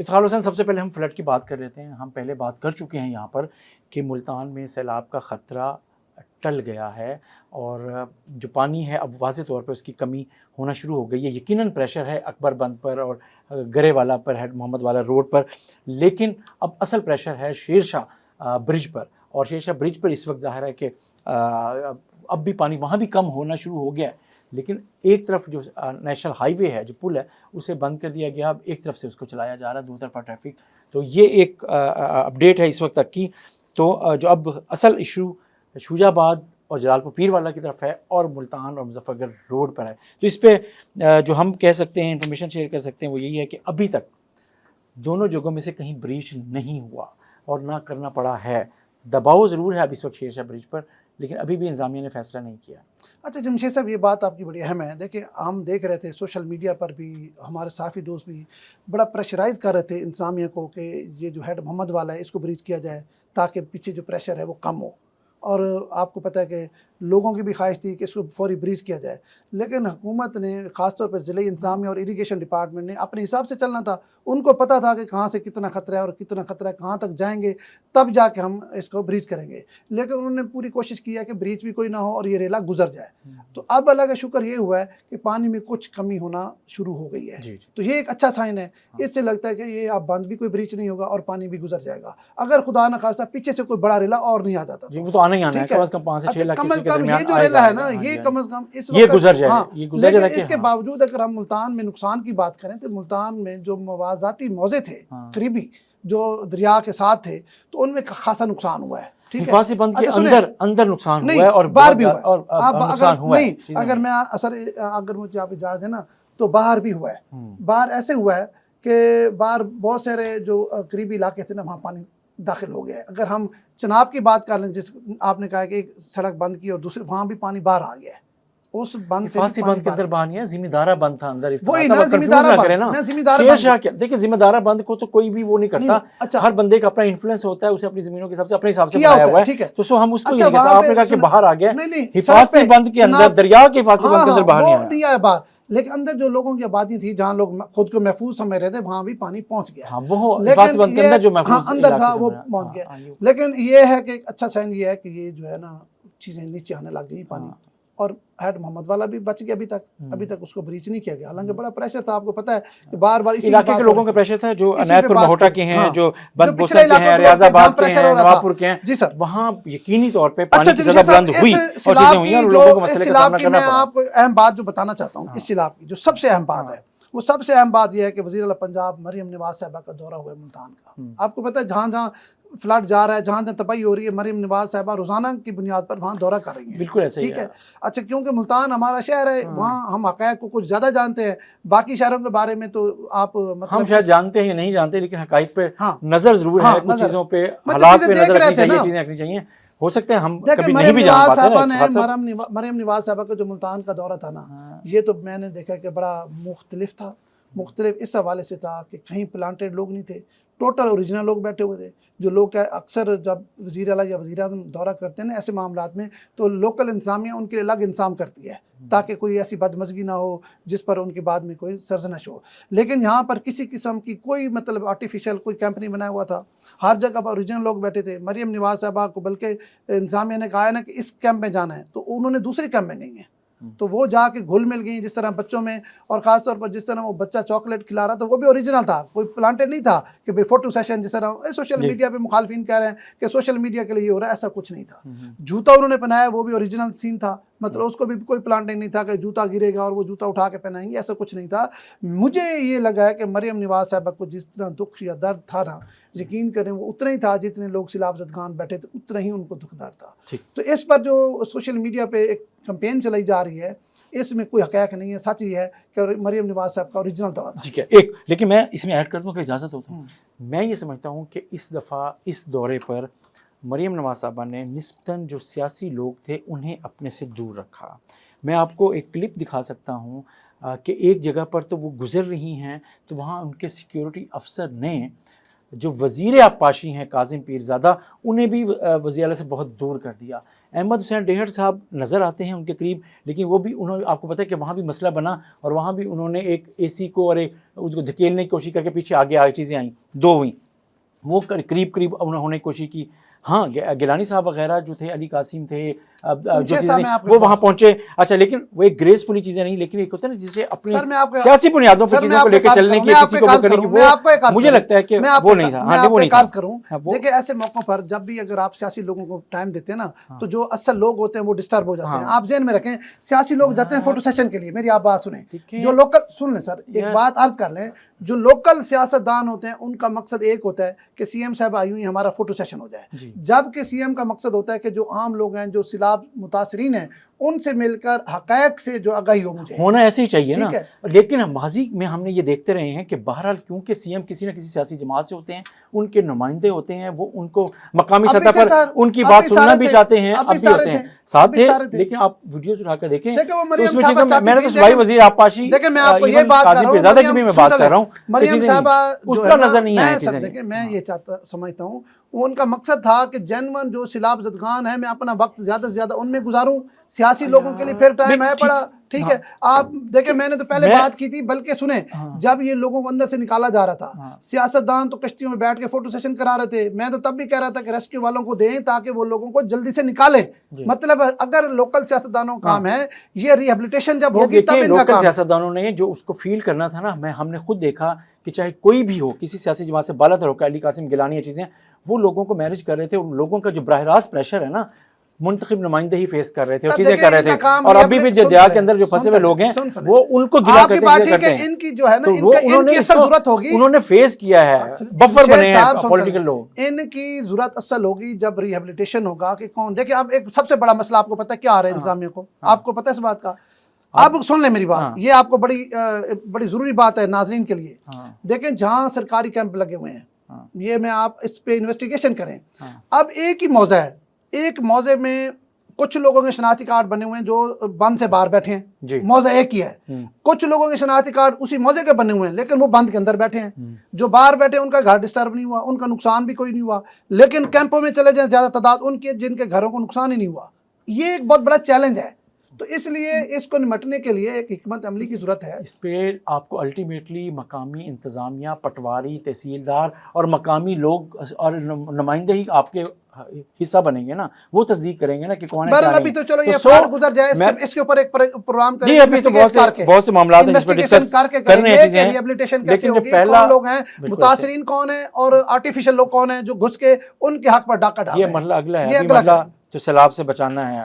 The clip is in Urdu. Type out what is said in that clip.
افتخار حسین، سب سے پہلے ہم فلڈ کی بات کر لیتے ہیں. ہم پہلے بات کر چکے ہیں یہاں پر کہ ملتان میں سیلاب کا خطرہ ٹل گیا ہے اور جو پانی ہے اب واضح طور پہ اس کی کمی ہونا شروع ہو گئی ہے. یقیناً پریشر ہے اکبر بند پر اور گرے والا پر، ہیڈ محمد والا روڈ پر، لیکن اب اصل پریشر ہے شیر شاہ برج پر. اور شیر شاہ برج پر اس وقت ظاہر ہے کہ اب بھی پانی وہاں بھی کم ہونا شروع ہو گیا ہے، لیکن ایک طرف جو نیشنل ہائی وے ہے، جو پل ہے، اسے بند کر دیا گیا. اب ایک طرف سے اس کو چلایا جا رہا ہے، دوسری طرف ٹریفک. تو یہ ایک اپڈیٹ ہے اس وقت تک کی. تو جو اب اصل ایشو شوجہ آباد اور جلال پور پیر والا کی طرف ہے اور ملتان اور مظفر گڑھ روڈ پر ہے. تو اس پہ جو ہم کہہ سکتے ہیں، انفارمیشن شیئر کر سکتے ہیں، وہ یہی ہے کہ ابھی تک دونوں جگہوں میں سے کہیں بریچ نہیں ہوا اور نہ کرنا پڑا ہے. دباؤ ضرور ہے اب اس وقت شیر شاہ برج پر، لیکن ابھی بھی انتظامیہ نے فیصلہ نہیں کیا. اچھا جمشید صاحب، یہ بات آپ کی بڑی اہم ہے. دیکھیں، ہم دیکھ رہے تھے سوشل میڈیا پر بھی ہمارے صحافی دوست بھی بڑا پریشرائز کر رہے تھے انتظامیہ کو کہ یہ جو ہیڈ محمد والا ہے اس کو بریچ کیا جائے تاکہ پیچھے جو پریشر ہے وہ کم ہو. اور آپ کو پتہ ہے کہ لوگوں کی بھی خواہش تھی کہ اس کو فوری بریچ کیا جائے، لیکن حکومت نے خاص طور پر ضلعی انتظامیہ اور اریگیشن ڈپارٹمنٹ نے اپنے حساب سے چلنا تھا. ان کو پتہ تھا کہ کہاں سے کتنا خطرہ ہے اور کتنا خطرہ ہے، کہاں تک جائیں گے تب جا کے ہم اس کو بریچ کریں گے. لیکن انہوں نے پوری کوشش کی ہے کہ بریچ بھی کوئی نہ ہو اور یہ ریلا گزر جائے. تو اب اللہ کا شکر یہ ہوا ہے کہ پانی میں کچھ کمی ہونا شروع ہو گئی ہے. تو یہ ایک اچھا سائن ہے. اس سے لگتا ہے کہ یہ اب بند بھی کوئی بریچ نہیں ہوگا اور پانی بھی گزر جائے گا. اگر خدا نخواستہ پیچھے سے کوئی بڑا ریلا اور نہیں آ جاتا وہ تو آنا ہی آنا ہے، کم از کم 5 سے 6 لاکھ کم از کم یہ جو ریلا ہے نا، یہ کم از کم اس یہ وقت گزر جائے گا. لیکن اس کے باوجود اگر ہم ملتان میں نقصان کی بات کریں تو ملتان میں جو موازاتی موضع تھے قریبی جو دریا کے ساتھ تھے، تو ان میں خاصا نقصان ہوا ہے. حفاظی بند کے اندر نقصان ہوا ہے اور باہر بھی ہوا ہے. اگر میں اگر مجھے آپ اجازت ہے نا تو باہر بھی ہوا ہے. باہر ایسے ہوا ہے کہ باہر بہت سارے جو قریبی علاقے تھے نا وہاں پانی داخل ہو گیا ہے. اگر ہم چناب کی بات کر لیں، جس آپ نے کہا کہ ایک سڑک بند کی اور دوسری، وہاں بھی پانی باہر آ گیا ہے. اس بند سے حفاظی بند کے اندر باہر نہیں ہے، ذمہ دارہ بند تھا اندر. وہی نا ذمہ دارہ بند. دیکھیں ذمہ دارہ بند کو تو کوئی بھی وہ نہیں کرتا. ہر بندے کا اپنا انفلوئنس ہوتا ہے، اسے اپنی زمینوں کے حساب سے اپنے حساب سے بنایا ہوا ہے. تو سو ہم اس کو نہیں کہہ سکتے. آپ نے کہا کہ باہر آ گیا، حفاظی بند کے اندر، دریا کے حفاظی بند کے اندر باہر نہیں آیا باہر. لیکن اندر جو لوگوں کی آبادی تھی، جہاں لوگ خود کو محفوظ سمجھ رہے تھے، وہاں بھی پانی پہنچ گیا. وہ حفاظی بند کے اندر جو محفوظ اندر تھا وہ پہنچ گیا. لیکن یہ ہے کہ اچھا سائن یہ ہے کہ یہ جو ہے نا چیزیں نیچے آنے لگ گئی پانی. اور ہیڈ محمد والا بھی بچ گیا. ابھی تک اس کو بریچ نہیں کیا گیا، حالانکہ بڑا پریشر تھا. آپ کو پتہ ہے کہ بار بار اسی علاقے کے لوگوں کا پریشر تھا، جو عنایت پور مہوٹا کے ہیں، جو بند بوسن کے ہیں، ریاض آباد کے ہیں، نواب پور کے ہیں. جی سر، وہاں یقینی طور پہ پانی کی سطح بلند ہوئی اور چیزیں ہوئی اور لوگوں کو مسئلے کا سامنا کرنا پڑا. میں آپ کو اہم بات جو بتانا چاہتا ہوں اس سیلاب کی، جو سب سے اہم بات ہے، وہ سب سے اہم بات یہ ہے کہ وزیر اعلیٰ پنجاب مریم نواز صاحبہ کا دورہ ہوا ہے ملتان کا. آپ کو پتہ ہے جہاں جہاں فلڈ جا رہا ہے، جہاں جہاں تباہی ہو رہی ہے، مریم نواز صاحبہ روزانہ کی بنیاد پر وہاں دورہ کر رہی ہیں. بالکل ایسے ہی ٹھیک ہے. اچھا، کیونکہ ملتان ہمارا شہر ہے، وہاں ہم حقائق کو کچھ زیادہ جانتے ہیں. باقی شہروں کے بارے میں تو آپ ہم شاید جانتے ہیں یا نہیں جانتے، لیکن حقائق پہ نظر ضرور ہے. کچھ چیزوں پہ، حالات پہ نظر رکھنی چاہیے، چیزیں رکھنی چاہیے. ہو سکتے ہیں ہم کبھی نہیں بھی جان پاتے. مریم نواز صاحبہ کا جو ملتان کا دورہ تھا نا، یہ تو میں نے دیکھا کہ بڑا مختلف تھا. مختلف اس حوالے سے تھا کہ کہیں پلانٹڈ لوگ نہیں تھے، ٹوٹل اوریجنل لوگ بیٹھے ہوئے تھے. جو لوگ اکثر جب وزیر اعلیٰ یا وزیر اعظم دورہ کرتے ہیں نا ایسے معاملات میں، تو لوکل انتظامیہ ان کے الگ انتظام کرتی ہے تاکہ کوئی ایسی بدمزگی نہ ہو جس پر ان کے بعد میں کوئی سرزنش ہو. لیکن یہاں پر کسی قسم کی کوئی مطلب آرٹیفیشل کوئی کیمپ نہیں بنایا ہوا تھا. ہر جگہ پر اوریجنل لوگ بیٹھے تھے. مریم نواز صاحبہ کو بلکہ انتظامیہ نے کہا ہے نا کہ اس کیمپ میں جانا ہے، تو انہوں نے دوسرے کیمپ میں نہیں ہے، تو وہ جا کے گھل مل گئی جس طرح بچوں میں. اور خاص طور پر جس طرح وہ بچہ چاکلیٹ کھلا رہا تھا وہ بھی اوریجنل تھا، کوئی پلانٹڈ نہیں تھا کہ بھئی فوٹو سیشن جس طرح سوشل میڈیا پہ مخالفین کہہ رہے ہیں کہ سوشل میڈیا کے لیے یہ ہو رہا ہے. ایسا کچھ نہیں تھا. جوتا انہوں نے پہنایا وہ بھی اوریجنل سین تھا، مطلب اس کو بھی کوئی پلانٹنگ نہیں تھا کہ جوتا گرے گا اور وہ جوتا اٹھا کے پہنائیں گے، ایسا کچھ نہیں تھا. مجھے یہ لگا ہے کہ مریم نواز صاحبہ کو جس طرح دکھ یا درد تھا نا، یقین کریں وہ اتنا ہی تھا جتنے لوگ سیلاب زدگان بیٹھے تھے، اتنا ہی ان کو دکھدار تھا. تو اس پر جو سوشل میڈیا پہ ایک کمپین چلائی جا رہی ہے، اس میں کوئی حقائق نہیں ہے. سچ یہ ہے کہ مریم نواز صاحب کا اوریجنل دورہ تھا. ٹھیک ہے. ایک لیکن میں اس میں ایڈ کر دوں کہ اجازت ہوتا ہے. میں یہ سمجھتا ہوں کہ اس دفعہ اس دورے پر مریم نواز صاحبہ نے نسبتاً جو سیاسی لوگ تھے انہیں اپنے سے دور رکھا. میں آپ کو ایک کلپ دکھا سکتا ہوں کہ ایک جگہ پر تو وہ گزر رہی ہیں تو وہاں ان کے سیکیورٹی افسر نے جو وزیر آبپاشی ہیں کاظم پیرزادہ، انہیں بھی وزیر اعلیٰ سے بہت دور کر دیا. احمد حسین ڈیہڑ صاحب نظر آتے ہیں ان کے قریب، لیکن وہ بھی انہوں آپ کو پتہ ہے کہ وہاں بھی مسئلہ بنا اور وہاں بھی انہوں نے ایک اے سی کو اور ایک اس کو دھکیلنے کی کوشش کر کے پیچھے آگے چیزیں آئیں، دو ہوئیں، وہ قریب انہوں نے کوشش کی. ہاں گیلانی صاحب وغیرہ جو تھے، علی قاسم تھے، جو چیزیں وہ وہاں پہنچے. اچھا لیکن وہ ایک گریسفلی چیزیں نہیں، لیکن ایک ہوتا ہے نا جسے اپنی سیاسی بنیادوں پر چیزوں کو لے کے چلنے کی، کسی کو وہ کرنے کی، وہ مجھے لگتا ہے کہ وہ نہیں تھا. ہاں وہ نہیں تھا. دیکھیں ایسے موقعوں پر جب بھی اگر آپ سیاسی لوگوں کو ٹائم دیتے ہیں نا تو جو اصل لوگ ہوتے ہیں وہ ڈسٹرب ہو جاتے ہیں. آپ ذہن میں رکھیں سیاسی لوگ جاتے ہیں فوٹو سیشن کے لیے. میری آپ بات سنیں، جو لوکل سن لیں سر، ایک بات عرض کر لیں، جو لوکل سیاستدان ہوتے ہیں ان کا مقصد ایک ہوتا ہے کہ سی ایم صاحب آئی ہوئی ہمارا فوٹو سیشن ہو جائے، جبکہ سی ایم کا مقصد ہوتا ہے کہ جو عام لوگ ہیں، جو سیلاب متاثرین ہیں، ان سے مل کر حقائق سے جو آگاہی ہو مجھے ہونا ایسے ہی چاہیے نا. لیکن ماضی میں ہم نے یہ دیکھتے رہے ہیں کہ بہرحال کیونکہ سی ایم کسی نہ کسی سیاسی جماعت سے ہوتے ہیں، ان کے نمائندے ہوتے ہیں، وہ ان کو مقامی سطح پر ان کی بات سننا بھی چاہتے ہیں، اب بھی ہوتے ہیں ساتھ تھے. لیکن آپ ویڈیوز اٹھا کر دیکھیں اس میں چیزیں، میں نے تو صوبائی وزیر آبپاشی پیزادہ کی بھی میں بات کر رہا ہوں، مریم صاحبہ اس طرح نظر نہیں آئی چیزیں. دیکھیں میں یہ سمجھتا ہوں ان کا مقصد تھا کہ جنون جو سیلاب زدگان ہیں میں اپنا وقت زیادہ سے زیادہ ان میں گزاروں. سیاسی لوگوں کے لیے پھر ٹائم ہے پڑا، ٹھیک ہے. آپ دیکھیں میں نے تو پہلے بات کی تھی، بلکہ سنیں جب یہ لوگوں کو اندر سے نکالا جا رہا تھا، سیاستدان تو کشتیوں میں بیٹھ کے فوٹو سیشن کرا رہے تھے. میں تو تب بھی کہہ رہا تھا کہ ریسکیو والوں کو دیں تاکہ وہ لوگوں کو جلدی سے نکالیں. مطلب اگر لوکل سیاستدانوں کا کام ہے، یہ ریہیبلیٹیشن جب ہوگی تب ان کا لوکل کام. سیاستدانوں نے جو اس کو فیل کرنا تھا نا، ہم نے خود دیکھا کہ چاہے کوئی بھی ہو، کسی سیاسی جماعت سے بالا تر ہو، علی قاسم گیلانی یہ چیزیں، وہ لوگوں کو مینیج کر رہے تھے. ان لوگوں کا جو براہ راست پریشر ہے نا، منتخب نمائندے ہی فیس کر رہے تھے اور چیزیں کر رہے تھے. اور ابھی بھی جو دیہات کے اندر جو پھنسے ہوئے لوگ ہیں وہ ان کو گلا کرتے ہیں. ان کی جو ہے نا ان کی اصل ضرورت ہوگی، انہوں نے فیس کیا ہے، بفر بنے ہیں پولیٹیکل لوگ. ان کی ضرورت اصل ہوگی جب ریہیبلیٹیشن ہوگا کہ کون. دیکھیں اب ایک سب سے بڑا مسئلہ آپ کو پتہ ہے کیا آ رہا ہے انتظامیہ کو، آپ کو پتہ ہے اس بات کا. اب سن لیں میری بات، یہ آپ کو بڑی ضروری بات ہے ناظرین کے لیے. دیکھیں جہاں سرکاری کیمپ لگے ہوئے ہیں، یہ میں آپ اس پہ انویسٹیگیشن کریں. اب ایک ہی موضع ہے، ایک موضع میں کچھ لوگوں کے شناختی کارڈ بنے ہوئے ہیں جو بند سے باہر بیٹھے ہیں، موضع ایک ہی ہے. کچھ لوگوں کے شناختی کارڈ اسی موضع کے بنے ہوئے ہیں لیکن وہ بند کے اندر بیٹھے ہیں. جو باہر بیٹھے ان کا گھر ڈسٹرب نہیں ہوا، ان کا نقصان بھی کوئی نہیں ہوا. لیکن کیمپوں میں چلے جائیں زیادہ تعداد ان کے جن کے گھروں کو نقصان ہی نہیں ہوا. یہ ایک بہت بڑا چیلنج ہے. تو اس لیے اس کو نمٹنے کے لیے ایک حکمت عملی کی ضرورت ہے. اس پہ آپ کو الٹیمیٹلی مقامی انتظامیہ، پٹواری، تحصیلدار اور مقامی لوگ اور نمائندے ہی آپ کے حصہ بنیں گے نا، وہ تصدیق کریں گے نا کہ کون ہے. ابھی تو چلو یہ فلڈ گزر جائے، اس کے اوپر ایک پروگرام کریں گے. ابھی تو بہت سے معاملات ہیں جس پر ڈسکس کرنے ہیں چیزیں، ریہیبلیٹیشن کیسے ہوگی، کون لوگ ہیں متاثرین، کون ہیں، اور آرٹیفیشل لوگ کون ہیں جو گھس کے ان کے حق پر ڈاکہ ڈال رہے ہیں. یہ مرحلہ اگلا ہے، یہ مرحلہ جو سیلاب سے بچانا ہے.